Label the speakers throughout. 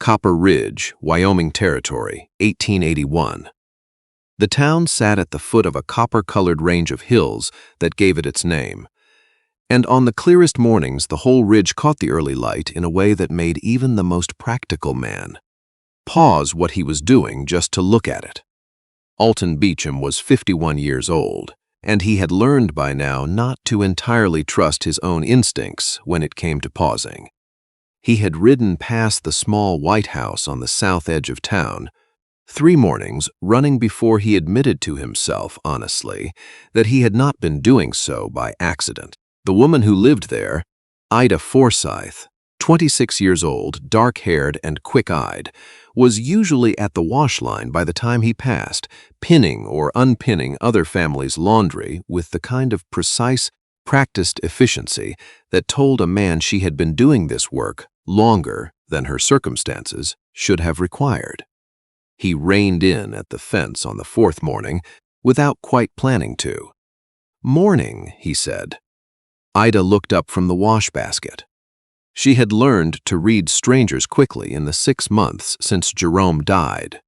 Speaker 1: Copper Ridge, Wyoming Territory, 1881. The town sat at the foot of a copper-colored range of hills that gave it its name. And on the clearest mornings, the whole ridge caught the early light in a way that made even the most practical man pause what he was doing just to look at it. Alton Beecham was 51 years old, and he had learned by now not to entirely trust his own instincts when it came to pausing. He had ridden past the small white house on the south edge of town 3 mornings, running before he admitted to himself, honestly, that he had not been doing so by accident. The woman who lived there, Ida Forsythe, 26 years old, dark-haired and quick-eyed, was usually at the wash line by the time he passed, pinning or unpinning other families' laundry with the kind of precise, practiced efficiency that told a man she had been doing this work longer than her circumstances should have required. He reined in at the fence on the 4th morning without quite planning to. "Morning," he said. Ida looked up from the wash basket. She had learned to read strangers quickly in the 6 months since Jerome died.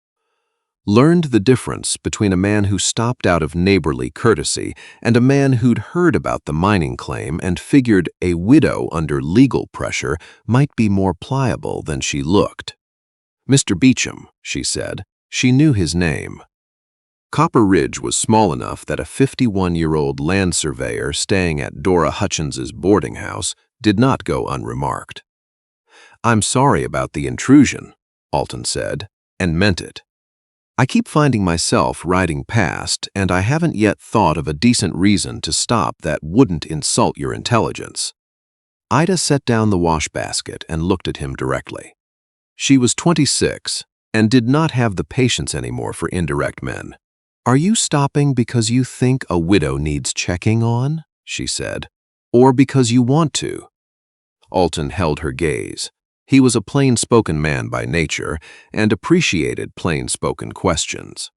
Speaker 1: Learned the difference between a man who stopped out of neighborly courtesy and a man who'd heard about the mining claim and figured a widow under legal pressure might be more pliable than she looked. "Mr. Beecham," she said. She knew his name. Copper Ridge was small enough that a 51-year-old land surveyor staying at Dora Hutchins's boarding house did not go unremarked. "I'm sorry about the intrusion," Alton said, and meant it. "I keep finding myself riding past, and I haven't yet thought of a decent reason to stop that wouldn't insult your intelligence." Ida set down the wash basket and looked at him directly. She was 26 and did not have the patience anymore for indirect men. "Are you stopping because you think a widow needs checking on?" she said. "Or because you want to?" Alton held her gaze. He was a plain-spoken man by nature and appreciated plain-spoken questions.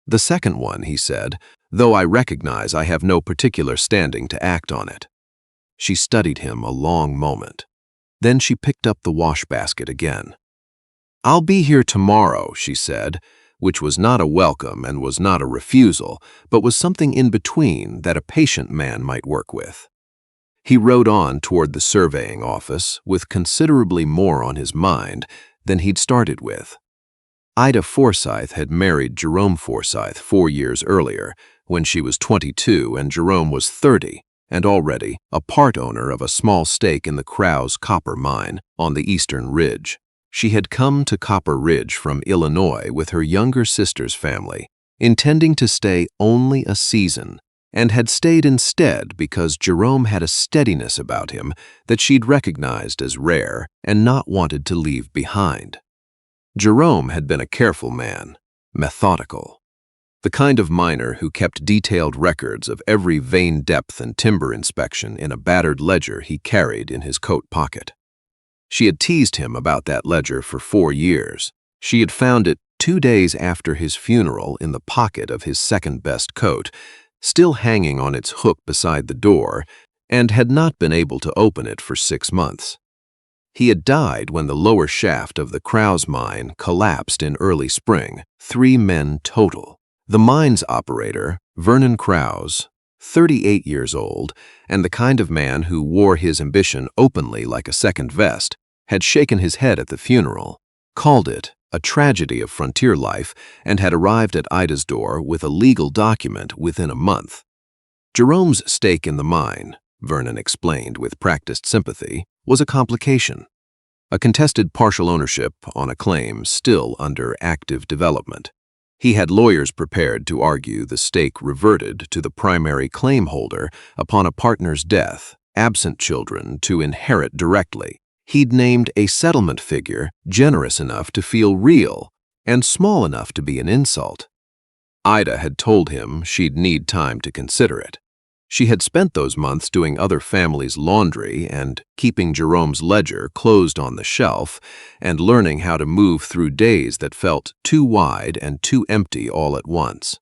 Speaker 1: "The second one," he said, "though I recognize I have no particular standing to act on it." She studied him a long moment. Then she picked up the wash basket again. "I'll be here tomorrow," she said, which was not a welcome and was not a refusal, but was something in between that a patient man might work with. He rode on toward the surveying office with considerably more on his mind than he'd started with. Ida Forsythe had married Jerome Forsythe 4 years earlier, when she was 22 and Jerome was 30, and already a part owner of a small stake in the Krause copper mine on the eastern ridge. She had come to Copper Ridge from Illinois with her younger sister's family, intending to stay only a season, and had stayed instead because Jerome had a steadiness about him that she'd recognized as rare and not wanted to leave behind. Jerome had been a careful man, methodical, the kind of miner who kept detailed records of every vein depth and timber inspection in a battered ledger he carried in his coat pocket. She had teased him about that ledger for 4 years. She had found it 2 days after his funeral in the pocket of his second-best coat, still hanging on its hook beside the door, and had not been able to open it for 6 months. He had died when the lower shaft of the Krause mine collapsed in early spring, 3 men total. The mine's operator, Vernon Krause, 38 years old, and the kind of man who wore his ambition openly like a second vest, had shaken his head at the funeral, called it a tragedy of frontier life, and had arrived at Ida's door with a legal document within a month. Jerome's stake in the mine, Vernon explained with practiced sympathy, was a complication. A contested partial ownership on a claim still under active development. He had lawyers prepared to argue the stake reverted to the primary claim holder upon a partner's death, absent children to inherit directly. He'd named a settlement figure generous enough to feel real and small enough to be an insult. Ida had told him she'd need time to consider it. She had spent those months doing other families' laundry and keeping Jerome's ledger closed on the shelf and learning how to move through days that felt too wide and too empty all at once.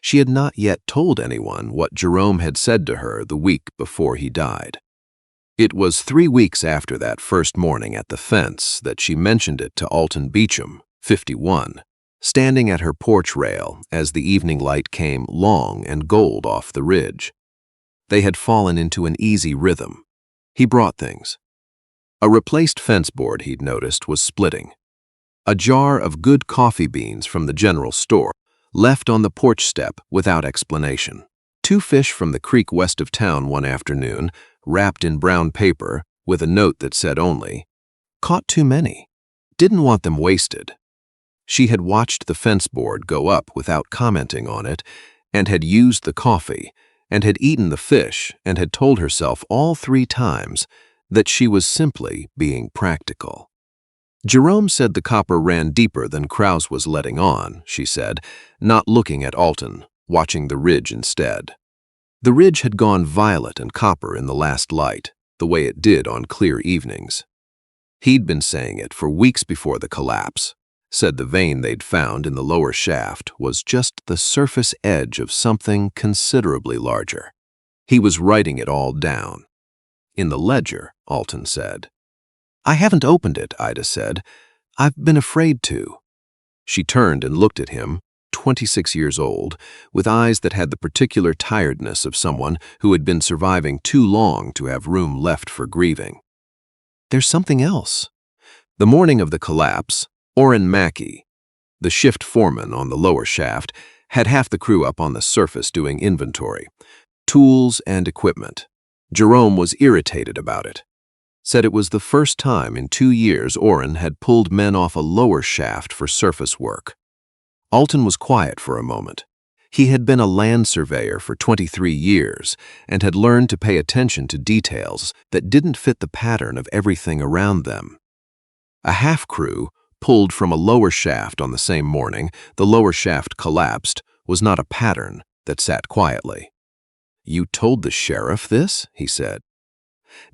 Speaker 1: She had not yet told anyone what Jerome had said to her the week before he died. It was 3 weeks after that first morning at the fence that she mentioned it to Alton Beecham, 51, standing at her porch rail as the evening light came long and gold off the ridge. They had fallen into an easy rhythm. He brought things. A replaced fence board he'd noticed was splitting. A jar of good coffee beans from the general store, left on the porch step without explanation. 2 fish from the creek west of town one afternoon, wrapped in brown paper with a note that said only, "Caught too many. Didn't want them wasted." She had watched the fence board go up without commenting on it, and had used the coffee, and had eaten the fish, and had told herself all 3 times that she was simply being practical. Jerome said the copper ran deeper than Krause was letting on, she said, not looking at Alton, watching the ridge instead. The ridge had gone violet and copper in the last light, the way it did on clear evenings. He'd been saying it for weeks before the collapse, said the vein they'd found in the lower shaft was just the surface edge of something considerably larger. He was writing it all down. In the ledger, Alton said. "I haven't opened it," Ida said. "I've been afraid to." She turned and looked at him, 26 years old, with eyes that had the particular tiredness of someone who had been surviving too long to have room left for grieving. "There's something else." The morning of the collapse, Oren Mackey, the shift foreman on the lower shaft, had half the crew up on the surface doing inventory, tools and equipment. Jerome was irritated about it. Said it was the first time in 2 years Oren had pulled men off a lower shaft for surface work. Alton was quiet for a moment. He had been a land surveyor for 23 years and had learned to pay attention to details that didn't fit the pattern of everything around them. A half crew, pulled from a lower shaft on the same morning the lower shaft collapsed, was not a pattern that sat quietly. "You told the sheriff this?" he said.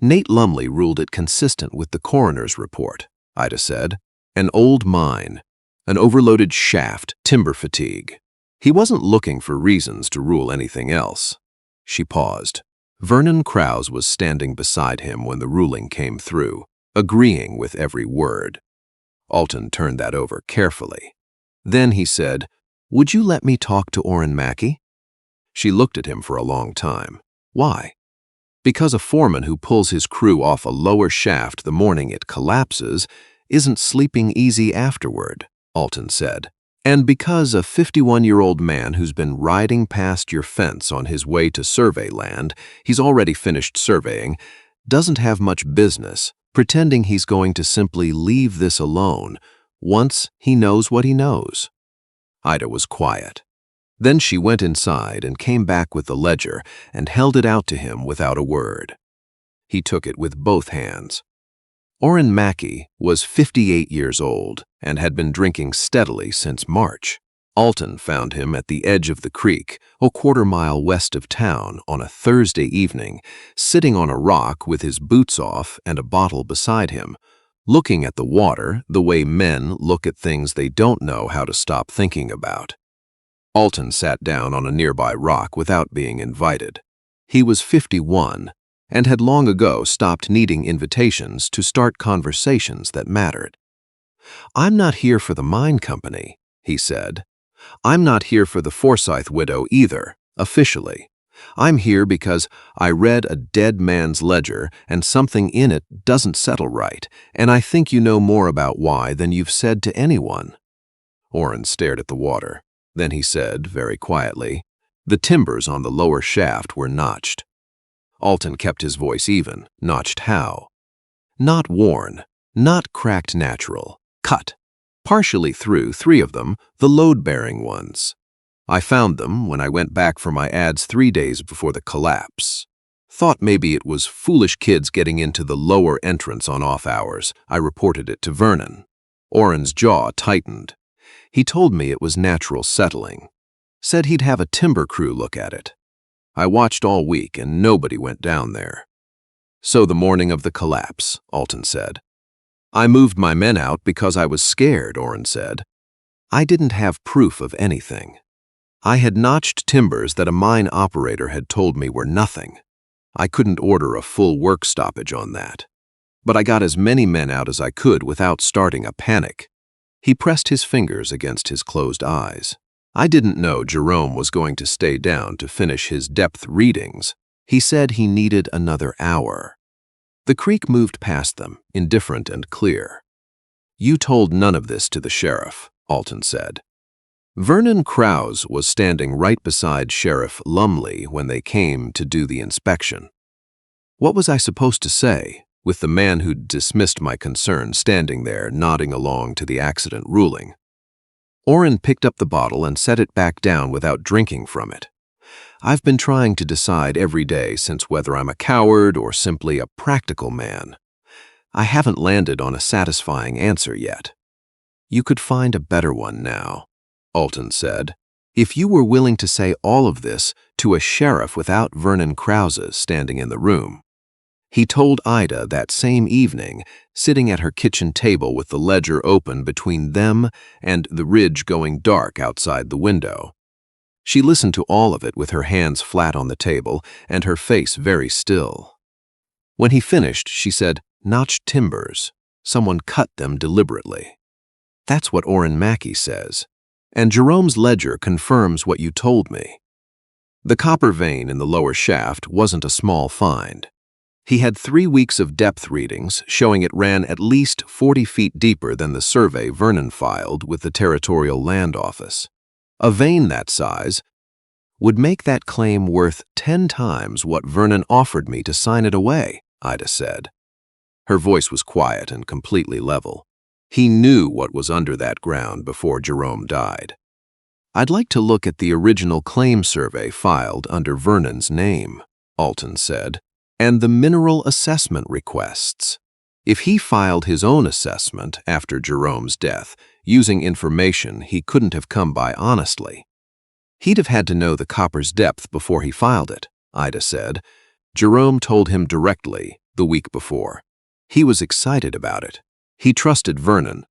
Speaker 1: Nate Lumley ruled it consistent with the coroner's report, Ida said. An old mine, an overloaded shaft, timber fatigue. He wasn't looking for reasons to rule anything else. She paused. Vernon Krause was standing beside him when the ruling came through, agreeing with every word. Alton turned that over carefully. Then he said, "Would you let me talk to Oren Mackey?" She looked at him for a long time. Why? Because a foreman who pulls his crew off a lower shaft the morning it collapses isn't sleeping easy afterward, Alton said. And because a 51-year-old man who's been riding past your fence on his way to survey land, he's already finished surveying, doesn't have much business pretending he's going to simply leave this alone once he knows what he knows. Ida was quiet. Then she went inside and came back with the ledger and held it out to him without a word. He took it with both hands. Oren Mackey was 58 years old and had been drinking steadily since March. Alton found him at the edge of the creek, a quarter-mile west of town, on a Thursday evening, sitting on a rock with his boots off and a bottle beside him, looking at the water the way men look at things they don't know how to stop thinking about. Alton sat down on a nearby rock without being invited. He was 51 and had long ago stopped needing invitations to start conversations that mattered. "I'm not here for the mine company," he said. "I'm not here for the Forsythe widow either, officially. I'm here because I read a dead man's ledger and something in it doesn't settle right, and I think you know more about why than you've said to anyone." Oren stared at the water. Then he said, very quietly, "The timbers on the lower shaft were notched." Alton kept his voice even. "Notched how?" "Not worn, not cracked natural. Cut. Partially through 3 of them, the load-bearing ones. I found them when I went back for my ads 3 days before the collapse. Thought maybe it was foolish kids getting into the lower entrance on off hours. I reported it to Vernon." Oren's jaw tightened. He told me it was natural settling. Said he'd have a timber crew look at it. I watched all week and nobody went down there. "So the morning of the collapse," Alton said. "I moved my men out because I was scared," Oren said. "I didn't have proof of anything. I had notched timbers that a mine operator had told me were nothing. I couldn't order a full work stoppage on that. But I got as many men out as I could without starting a panic. He pressed his fingers against his closed eyes. I didn't know Jerome was going to stay down to finish his depth readings. He said he needed another hour. The creek moved past them, indifferent and clear. You told none of this to the sheriff, Alton said. Vernon Krause was standing right beside Sheriff Lumley when they came to do the inspection. What was I supposed to say, with the man who'd dismissed my concern standing there nodding along to the accident ruling? Oren picked up the bottle and set it back down without drinking from it. I've been trying to decide every day since whether I'm a coward or simply a practical man. I haven't landed on a satisfying answer yet. You could find a better one now, Alton said, if you were willing to say all of this to a sheriff without Vernon Krause standing in the room. He told Ida that same evening, sitting at her kitchen table with the ledger open between them and the ridge going dark outside the window. She listened to all of it with her hands flat on the table and her face very still. When he finished, she said, "Notched timbers. Someone cut them deliberately." That's what Oren Mackey says. And Jerome's ledger confirms what you told me. The copper vein in the lower shaft wasn't a small find. He had 3 weeks of depth readings showing it ran at least 40 feet deeper than the survey Vernon filed with the Territorial Land Office. A vein that size would make that claim worth 10 times what Vernon offered me to sign it away, Ida said. Her voice was quiet and completely level. He knew what was under that ground before Jerome died. I'd like to look at the original claim survey filed under Vernon's name, Alton said, and the mineral assessment requests. If he filed his own assessment after Jerome's death, using information he couldn't have come by honestly, he'd have had to know the copper's depth before he filed it, Ida said. Jerome told him directly the week before. He was excited about it. He trusted Vernon.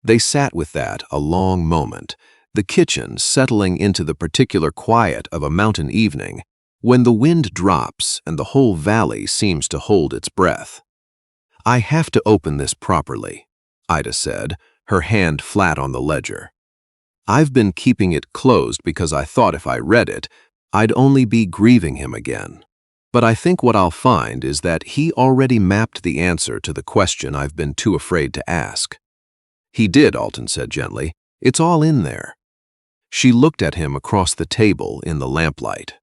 Speaker 1: They sat with that a long moment, the kitchen settling into the particular quiet of a mountain evening when the wind drops and the whole valley seems to hold its breath. I have to open this properly, Ida said, her hand flat on the ledger. I've been keeping it closed because I thought if I read it, I'd only be grieving him again. But I think what I'll find is that he already mapped the answer to the question I've been too afraid to ask. He did, Alton said gently. It's all in there. She looked at him across the table in the lamplight.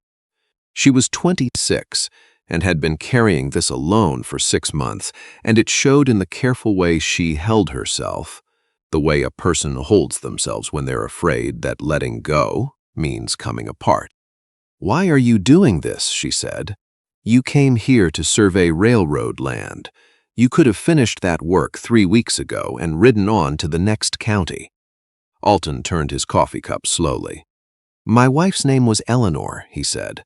Speaker 1: She was 26 and had been carrying this alone for 6 months, and it showed in the careful way she held herself, the way a person holds themselves when they're afraid that letting go means coming apart. "Why are you doing this?" she said. "You came here to survey railroad land. You could have finished that work 3 weeks ago and ridden on to the next county." Alton turned his coffee cup slowly. "My wife's name was Eleanor," he said.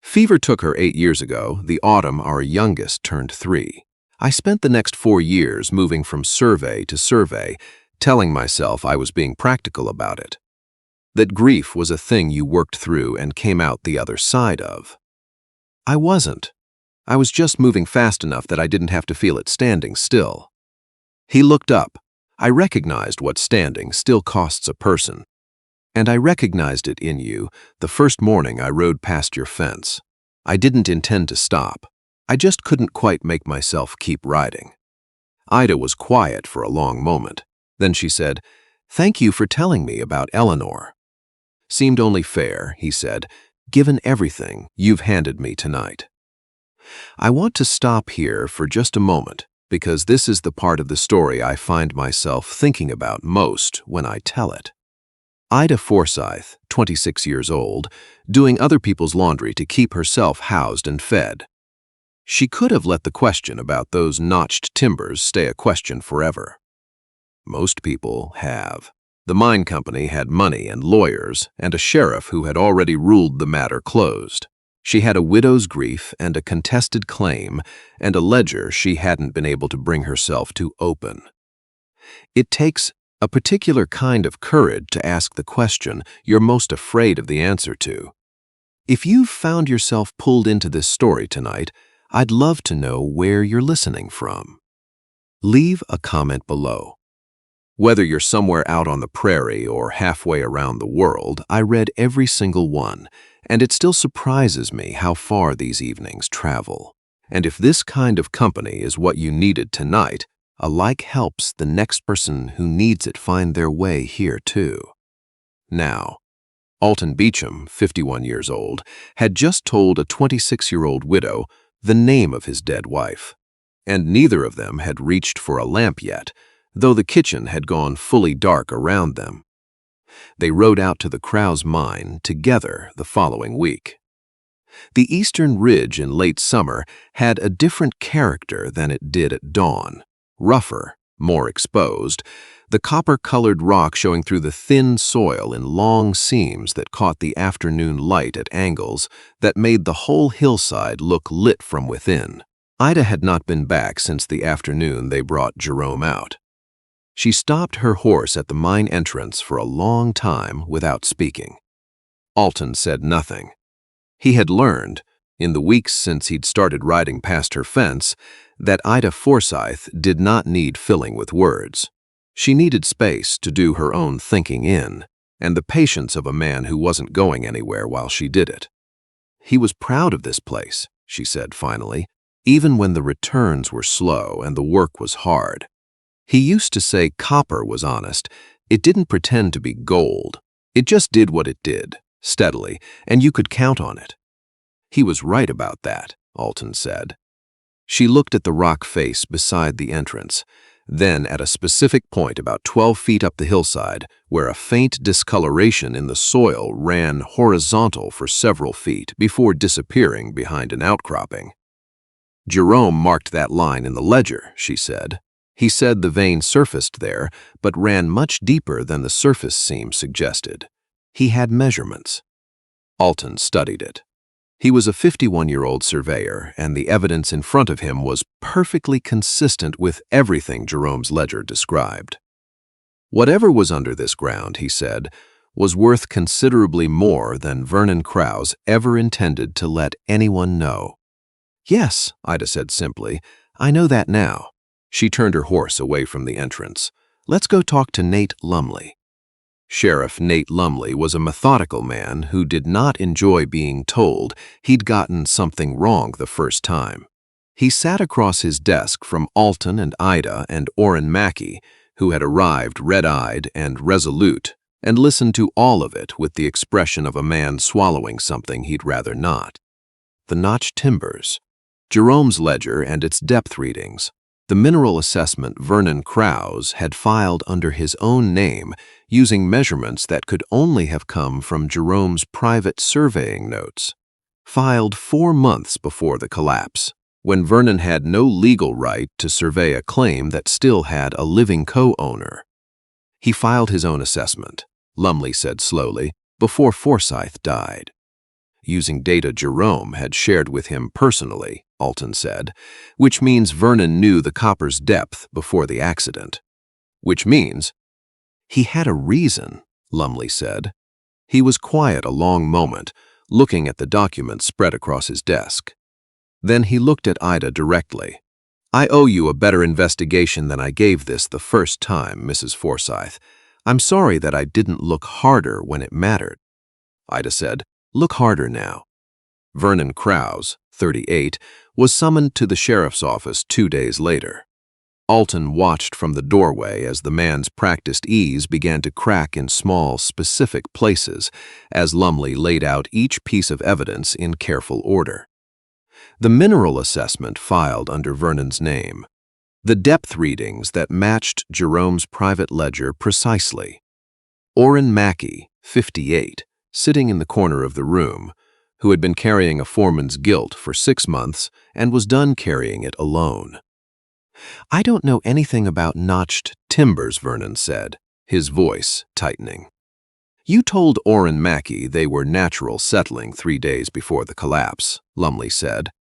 Speaker 1: "Fever took her 8 years ago, the autumn our youngest turned 3. I spent the next 4 years moving from survey to survey, telling myself I was being practical about it. That grief was a thing you worked through and came out the other side of. I wasn't. I was just moving fast enough that I didn't have to feel it standing still." He looked up. "I recognized what standing still costs a person. And I recognized it in you the first morning I rode past your fence. I didn't intend to stop. I just couldn't quite make myself keep riding." Ida was quiet for a long moment. Then she said, "Thank you for telling me about Eleanor." "Seemed only fair," he said, "given everything you've handed me tonight." I want to stop here for just a moment, because this is the part of the story I find myself thinking about most when I tell it. Ida Forsythe, 26 years old, doing other people's laundry to keep herself housed and fed. She could have let the question about those notched timbers stay a question forever. Most people have. The mine company had money and lawyers and a sheriff who had already ruled the matter closed. She had a widow's grief and a contested claim and a ledger she hadn't been able to bring herself to open. It takes a particular kind of courage to ask the question you're most afraid of the answer to. If you've found yourself pulled into this story tonight, I'd love to know where you're listening from. Leave a comment below. Whether you're somewhere out on the prairie or halfway around the world, I read every single one, and it still surprises me how far these evenings travel. And if this kind of company is what you needed tonight, a like helps the next person who needs it find their way here too. Now, Alton Beecham, 51 years old, had just told a 26-year-old widow the name of his dead wife, and neither of them had reached for a lamp yet, though the kitchen had gone fully dark around them. They rode out to the Krause mine together the following week. The eastern ridge in late summer had a different character than it did at dawn, rougher, more exposed, the copper-colored rock showing through the thin soil in long seams that caught the afternoon light at angles that made the whole hillside look lit from within. Ida had not been back since the afternoon they brought Jerome out. She stopped her horse at the mine entrance for a long time without speaking. Alton said nothing. He had learned, in the weeks since he'd started riding past her fence, that Ida Forsythe did not need filling with words. She needed space to do her own thinking in, and the patience of a man who wasn't going anywhere while she did it. He was proud of this place, she said finally, even when the returns were slow and the work was hard. He used to say copper was honest. It didn't pretend to be gold. It just did what it did, steadily, and you could count on it. He was right about that, Alton said. She looked at the rock face beside the entrance, then at a specific point about 12 feet up the hillside, where a faint discoloration in the soil ran horizontal for several feet before disappearing behind an outcropping. Jerome marked that line in the ledger, she said. He said the vein surfaced there, but ran much deeper than the surface seam suggested. He had measurements. Alton studied it. He was a 51-year-old surveyor, and the evidence in front of him was perfectly consistent with everything Jerome's ledger described. Whatever was under this ground, he said, was worth considerably more than Vernon Krause ever intended to let anyone know. Yes, Ida said simply, I know that now. She turned her horse away from the entrance. Let's go talk to Nate Lumley. Sheriff Nate Lumley was a methodical man who did not enjoy being told he'd gotten something wrong the first time. He sat across his desk from Alton and Ida and Oren Mackey, who had arrived red-eyed and resolute, and listened to all of it with the expression of a man swallowing something he'd rather not. The notched timbers, Jerome's ledger and its depth readings, the mineral assessment Vernon Krause had filed under his own name using measurements that could only have come from Jerome's private surveying notes, filed 4 months before the collapse, when Vernon had no legal right to survey a claim that still had a living co-owner. He filed his own assessment, Lumley said slowly, before Forsythe died. Using data Jerome had shared with him personally, Alton said, which means Vernon knew the copper's depth before the accident. Which means he had a reason, Lumley said. He was quiet a long moment, looking at the documents spread across his desk. Then he looked at Ida directly. I owe you a better investigation than I gave this the first time, Mrs. Forsythe. I'm sorry that I didn't look harder when it mattered. Ida said, Look harder now. Vernon Krause, 38, was summoned to the sheriff's office 2 days later. Alton watched from the doorway as the man's practiced ease began to crack in small, specific places as Lumley laid out each piece of evidence in careful order. The mineral assessment filed under Vernon's name. The depth readings that matched Jerome's private ledger precisely. Oren Mackey, 58, sitting in the corner of the room, who had been carrying a foreman's guilt for 6 months and was done carrying it alone. I don't know anything about notched timbers, Vernon said, his voice tightening. You told Oren Mackey they were natural settling 3 days before the collapse, Lumley said.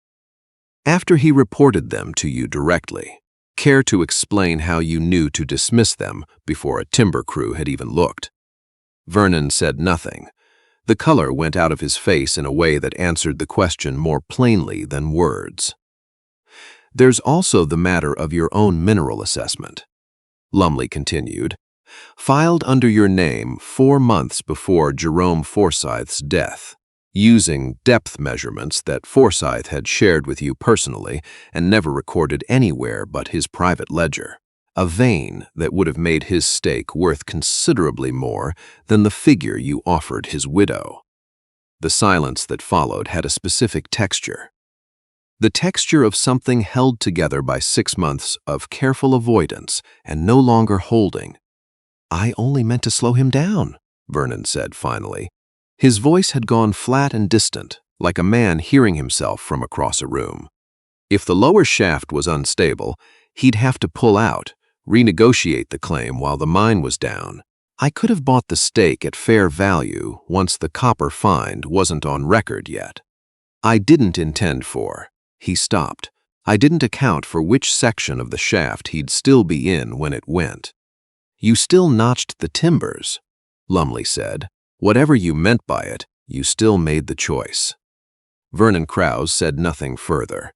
Speaker 1: After he reported them to you directly, care to explain how you knew to dismiss them before a timber crew had even looked? Vernon said nothing, The color went out of his face in a way that answered the question more plainly than words. "There's also the matter of your own mineral assessment," Lumley continued, "filed under your name 4 months before Jerome Forsythe's death, using depth measurements that Forsythe had shared with you personally and never recorded anywhere but his private ledger. A vein that would have made his stake worth considerably more than the figure you offered his widow." The silence that followed had a specific texture. The texture of something held together by 6 months of careful avoidance and no longer holding. "I only meant to slow him down," Vernon said finally. His voice had gone flat and distant, like a man hearing himself from across a room. If the lower shaft was unstable, he'd have to pull out, renegotiate the claim while the mine was down. "I could have bought the stake at fair value once the copper find wasn't on record yet. I didn't intend for—" He stopped. "I didn't account for which section of the shaft he'd still be in when it went." "You still notched the timbers," Lumley said. "Whatever you meant by it, you still made the choice." Vernon Krause said nothing further.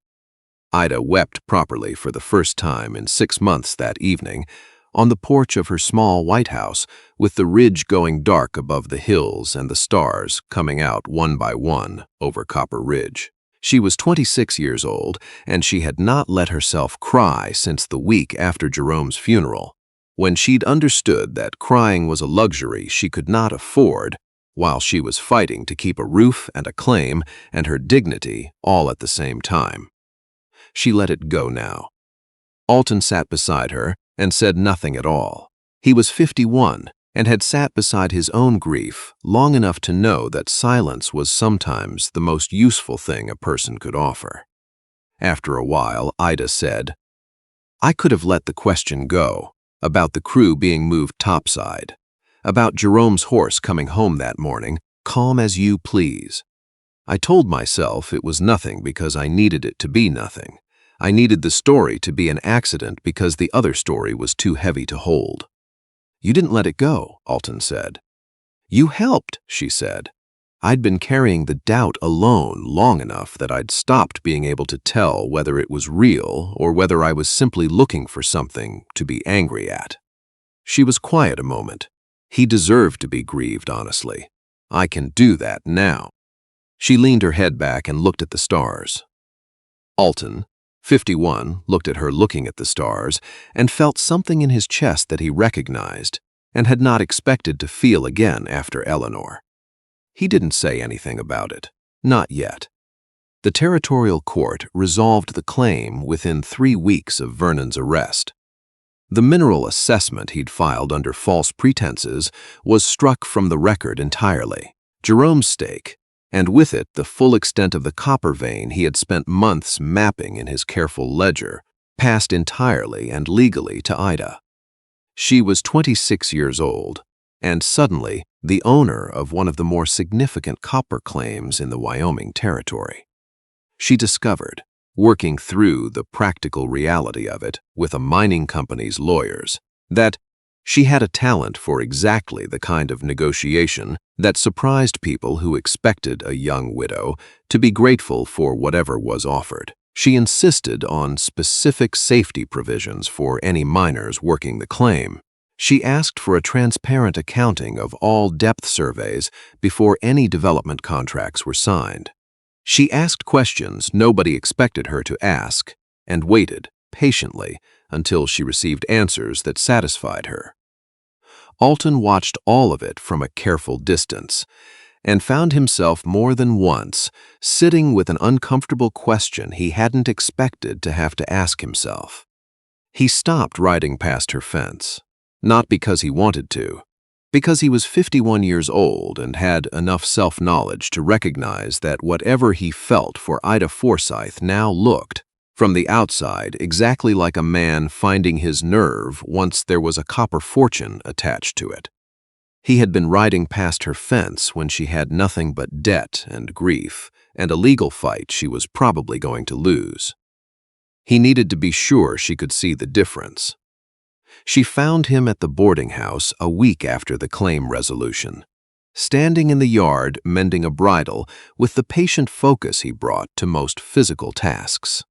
Speaker 1: Ida wept properly for the first time in 6 months that evening, on the porch of her small white house, with the ridge going dark above the hills and the stars coming out one by one over Copper Ridge. She was 26 years old, and she had not let herself cry since the week after Jerome's funeral, when she'd understood that crying was a luxury she could not afford while she was fighting to keep a roof and a claim and her dignity all at the same time. She let it go now. Alton sat beside her and said nothing at all. He was 51 and had sat beside his own grief long enough to know that silence was sometimes the most useful thing a person could offer. After a while, Ida said, "I could have let the question go, about the crew being moved topside, about Jerome's horse coming home that morning, calm as you please. I told myself it was nothing because I needed it to be nothing. I needed the story to be an accident because the other story was too heavy to hold." "You didn't let it go," Alton said. "You helped," she said. "I'd been carrying the doubt alone long enough that I'd stopped being able to tell whether it was real or whether I was simply looking for something to be angry at." She was quiet a moment. He deserved to be grieved, honestly. "I can do that now." She leaned her head back and looked at the stars. Alton, 51, looked at her looking at the stars and felt something in his chest that he recognized and had not expected to feel again after Eleanor. He didn't say anything about it. Not yet. The territorial court resolved the claim within 3 weeks of Vernon's arrest. The mineral assessment he'd filed under false pretenses was struck from the record entirely. Jerome's stake, and with it the full extent of the copper vein he had spent months mapping in his careful ledger, passed entirely and legally to Ida. She was 26 years old, and suddenly the owner of one of the more significant copper claims in the Wyoming Territory. She discovered, working through the practical reality of it with a mining company's lawyers, that she had a talent for exactly the kind of negotiation that surprised people who expected a young widow to be grateful for whatever was offered. She insisted on specific safety provisions for any miners working the claim. She asked for a transparent accounting of all depth surveys before any development contracts were signed. She asked questions nobody expected her to ask and waited patiently until she received answers that satisfied her. Alton watched all of it from a careful distance and found himself more than once sitting with an uncomfortable question he hadn't expected to have to ask himself. He stopped riding past her fence, not because he wanted to, because he was 51 years old and had enough self-knowledge to recognize that whatever he felt for Ida Forsythe now looked, from the outside, exactly like a man finding his nerve once there was a copper fortune attached to it. He had been riding past her fence when she had nothing but debt and grief and a legal fight she was probably going to lose. He needed to be sure she could see the difference. She found him at the boarding house a week after the claim resolution, standing in the yard mending a bridle with the patient focus he brought to most physical tasks.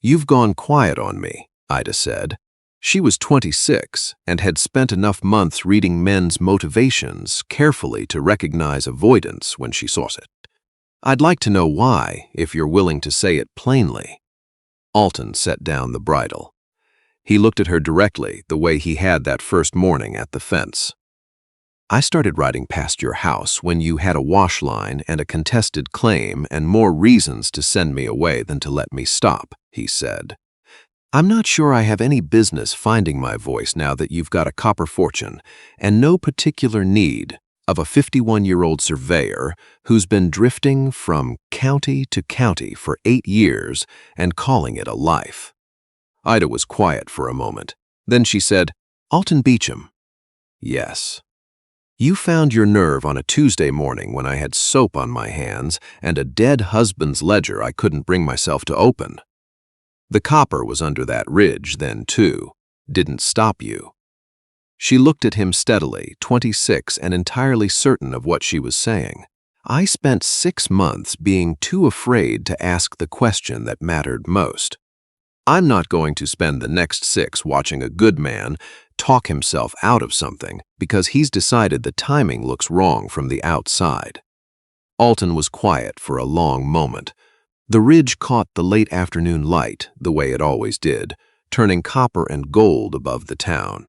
Speaker 1: "You've gone quiet on me," Ida said. She was 26 and had spent enough months reading men's motivations carefully to recognize avoidance when she saw it. "I'd like to know why, if you're willing to say it plainly." Alton set down the bridle. He looked at her directly, the way he had that first morning at the fence. "I started riding past your house when you had a wash line and a contested claim and more reasons to send me away than to let me stop," he said. "I'm not sure I have any business finding my voice now that you've got a copper fortune and no particular need of a 51-year-old surveyor who's been drifting from county to county for 8 years and calling it a life." Ida was quiet for a moment. Then she said, "Alton Beecham." "Yes." "You found your nerve on a Tuesday morning when I had soap on my hands and a dead husband's ledger I couldn't bring myself to open. The copper was under that ridge then, too. Didn't stop you." She looked at him steadily, 26 and entirely certain of what she was saying. "I spent 6 months being too afraid to ask the question that mattered most. I'm not going to spend the next 6 watching a good man talk himself out of something because he's decided the timing looks wrong from the outside." Alton was quiet for a long moment. The ridge caught the late afternoon light, the way it always did, turning copper and gold above the town.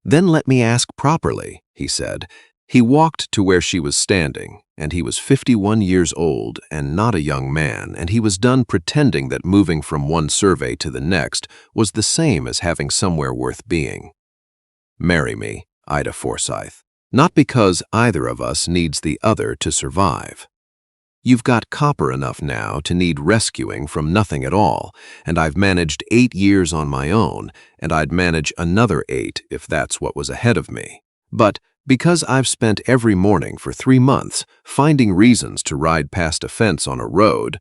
Speaker 1: "Then let me ask properly," he said. He walked to where she was standing, and he was 51 years old and not a young man, and he was done pretending that moving from one survey to the next was the same as having somewhere worth being. "Marry me, Ida Forsythe. Not because either of us needs the other to survive. You've got copper enough now to need rescuing from nothing at all, and I've managed 8 years on my own, and I'd manage another 8 if that's what was ahead of me. But because I've spent every morning for 3 months finding reasons to ride past a fence on a road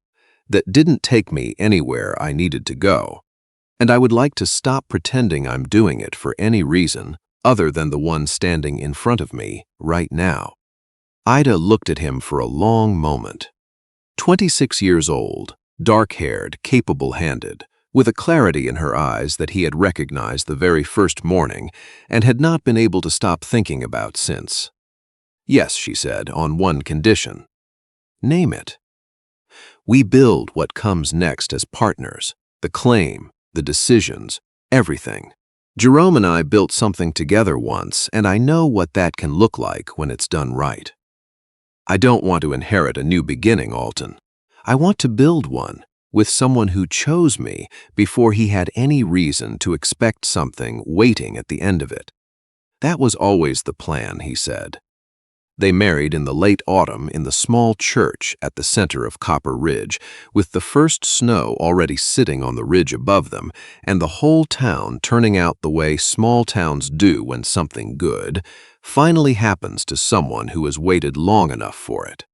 Speaker 1: that didn't take me anywhere I needed to go, and I would like to stop pretending I'm doing it for any reason other than the one standing in front of me right now." Ida looked at him for a long moment. 26 years old, dark-haired, capable-handed, with a clarity in her eyes that he had recognized the very first morning and had not been able to stop thinking about since. "Yes," she said, "on one condition." "Name it." "We build what comes next as partners, the claim, the decisions, everything. Jerome and I built something together once, and I know what that can look like when it's done right. I don't want to inherit a new beginning, Alton. I want to build one with someone who chose me before he had any reason to expect something waiting at the end of it." "That was always the plan," he said. They married in the late autumn in the small church at the center of Copper Ridge, with the first snow already sitting on the ridge above them, and the whole town turning out the way small towns do when something good finally happens to someone who has waited long enough for it.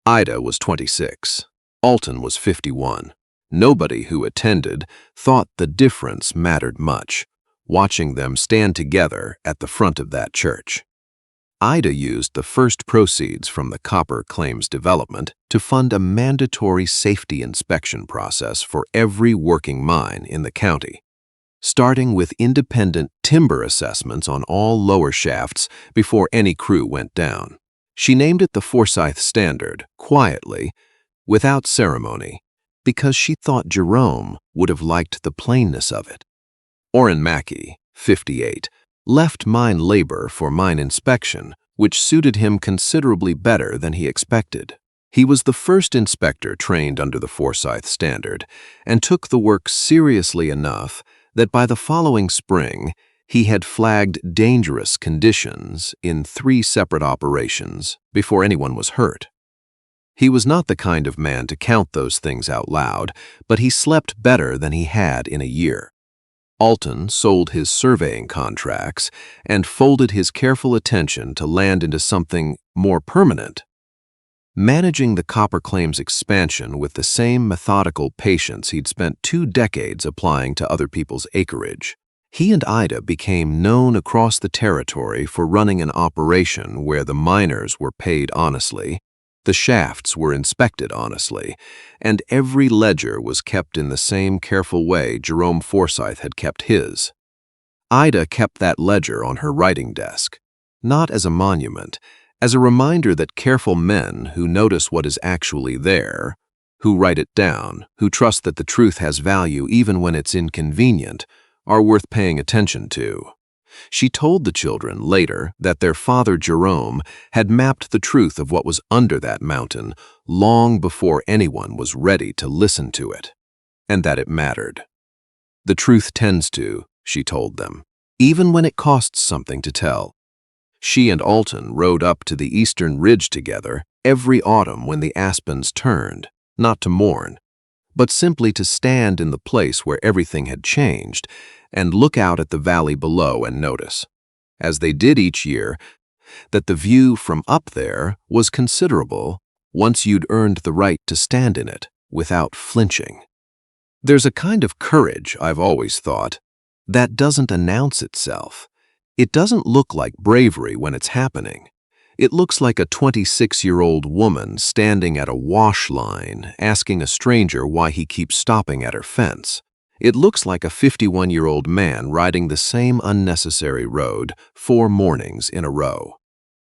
Speaker 1: Ida was 26. Alton was 51. Nobody who attended thought the difference mattered much, watching them stand together at the front of that church. Ida used the first proceeds from the copper claims development to fund a mandatory safety inspection process for every working mine in the county, starting with independent timber assessments on all lower shafts before any crew went down. She named it the Forsythe Standard, quietly, without ceremony, because she thought Jerome would have liked the plainness of it. Oren Mackey, 58, left mine labor for mine inspection, which suited him considerably better than he expected. He was the first inspector trained under the Forsythe Standard and took the work seriously enough that by the following spring he had flagged dangerous conditions in 3 separate operations before anyone was hurt. He was not the kind of man to count those things out loud, but he slept better than he had in a year. Alton sold his surveying contracts and folded his careful attention to land into something more permanent. Managing the copper claims expansion with the same methodical patience he'd spent 2 decades applying to other people's acreage. He and Ida became known across the territory for running an operation where the miners were paid honestly, the shafts were inspected honestly, and every ledger was kept in the same careful way Jerome Forsythe had kept his. Ida kept that ledger on her writing desk, not as a monument, as a reminder that careful men who notice what is actually there, who write it down, who trust that the truth has value even when it's inconvenient, are worth paying attention to. She told the children later that their father Jerome had mapped the truth of what was under that mountain long before anyone was ready to listen to it, and that it mattered. The truth tends to, she told them, even when it costs something to tell. She and Alton rode up to the eastern ridge together every autumn when the aspens turned, not to mourn, but simply to stand in the place where everything had changed and look out at the valley below and notice, as they did each year, that the view from up there was considerable once you'd earned the right to stand in it without flinching. There's a kind of courage, I've always thought, that doesn't announce itself. It doesn't look like bravery when it's happening. It looks like a 26-year-old woman standing at a wash line asking a stranger why he keeps stopping at her fence. It looks like a 51-year-old man riding the same unnecessary road 4 mornings in a row,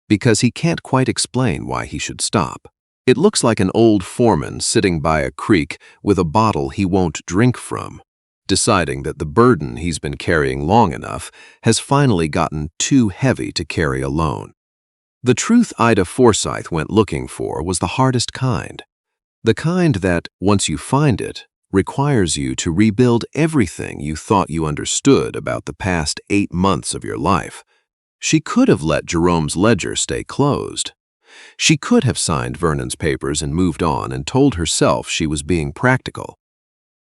Speaker 1: because he can't quite explain why he should stop. It looks like an old foreman sitting by a creek with a bottle he won't drink from, deciding that the burden he's been carrying long enough has finally gotten too heavy to carry alone. The truth Ida Forsythe went looking for was the hardest kind. The kind that, once you find it, requires you to rebuild everything you thought you understood about the past 8 months of your life. She could have let Jerome's ledger stay closed. She could have signed Vernon's papers and moved on and told herself she was being practical.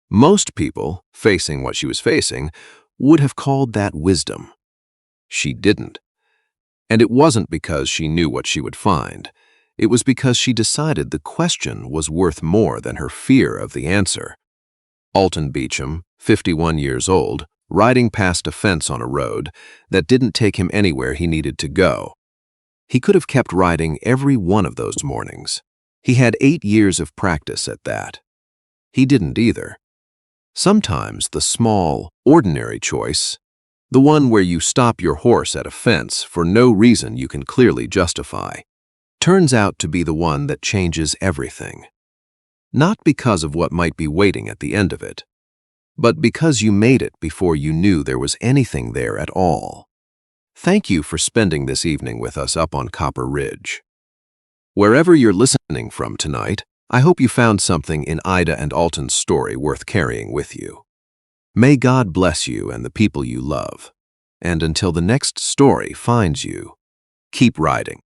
Speaker 1: Most people, facing what she was facing, would have called that wisdom. She didn't. And it wasn't because she knew what she would find. It was because she decided the question was worth more than her fear of the answer. Alton Beecham, 51 years old, riding past a fence on a road that didn't take him anywhere he needed to go. He could have kept riding every one of those mornings. He had 8 years of practice at that. He didn't either. Sometimes the small, ordinary choice, the one where you stop your horse at a fence for no reason you can clearly justify, turns out to be the one that changes everything. Not because of what might be waiting at the end of it, but because you made it before you knew there was anything there at all. Thank you for spending this evening with us up on Copper Ridge. Wherever you're listening from tonight, I hope you found something in Ida and Alton's story worth carrying with you. May God bless you and the people you love. And until the next story finds you, keep riding.